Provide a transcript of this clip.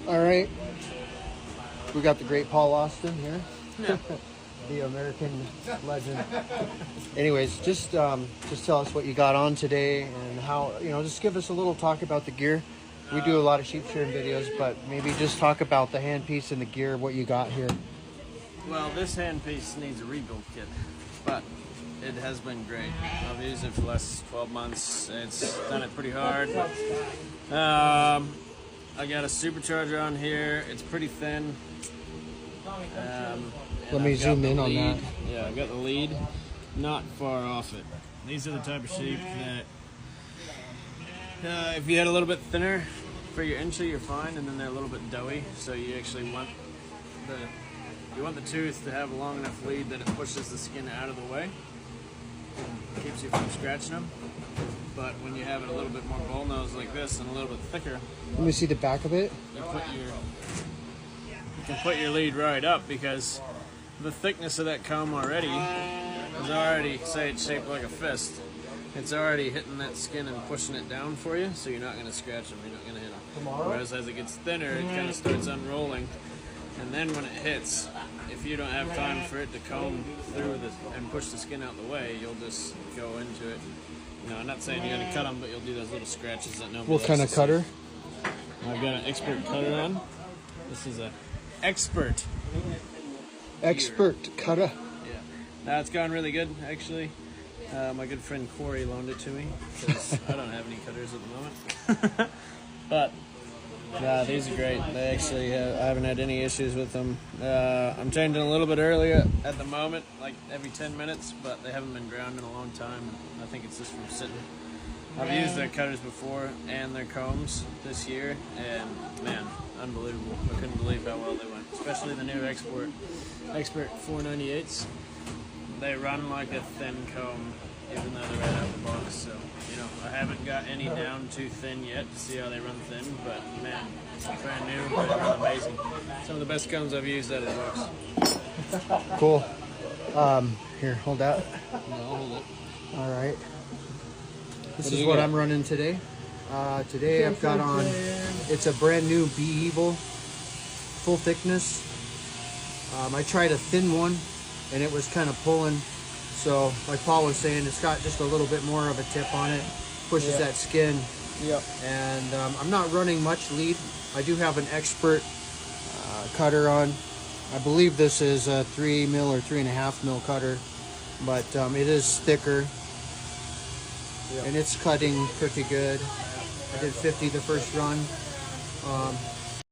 All right. We got the great Paul Austin here. Yeah. The American legend. Anyways, just tell us what you got on today and how, just give us a little talk about the gear. We do a lot of sheep shearing videos, but maybe just talk about the handpiece and the gear, what you got here. Well, this handpiece needs a rebuild kit, but it has been great. I've used it for the last 12 months. It's done it pretty hard. I got a supercharger on here. It's pretty thin. Let me zoom in on that. Yeah, I've got the lead not far off it. These are the type of sheep that if you had a little bit thinner for your entry, you're fine, and then they're a little bit doughy, so you actually want the tooth to have a long enough lead that it pushes the skin out of the way and keeps you from scratching them. But when you have it a little bit more bull nose like this and a little bit thicker, let me see the back of it. You can put your lead right up, because the thickness of that comb already is already, say it's shaped like a fist, it's already hitting that skin and pushing it down for you, so you're not going to scratch them, you're not going to hit them. Whereas as it gets thinner, it kind of starts unrolling, and then when it hits, if you don't have time for it to comb through and push the skin out the way, you'll just go into it. I'm not saying you're going to cut them, but you'll do those little scratches that nobody What kind of cutter? I've got an expert cutter on. This is a expert cutter. Yeah. Now it's gone really good, actually. My good friend Corey loaned it to me, because I don't have any cutters at the moment. But these are great. They actually, I haven't had any issues with them. I'm changing a little bit earlier at the moment, like every 10 minutes, but they haven't been ground in a long time. I think it's just from sitting. I've used their cutters before and their combs this year, and man, unbelievable. I couldn't believe how well they went, especially the new Expert 498s. They run like a thin comb, even though they're right out the box. So, I haven't got any down too thin yet to see how they run thin, but man, brand new, they run amazing. Some of the best combs I've used out of the box. Cool. Here, hold that. No, I'll hold it. All right. This is what I'm running today. Today I've got on, it's a brand new Be Evil, full thickness. I tried a thin one and it was kind of pulling. So like Paul was saying, it's got just a little bit more of a tip on it, pushes that skin. Yep. And I'm not running much lead. I do have an Expert cutter on. I believe this is a 3 mil or 3.5 mil cutter, but it is thicker. And it's cutting pretty good. I did 50 the first run.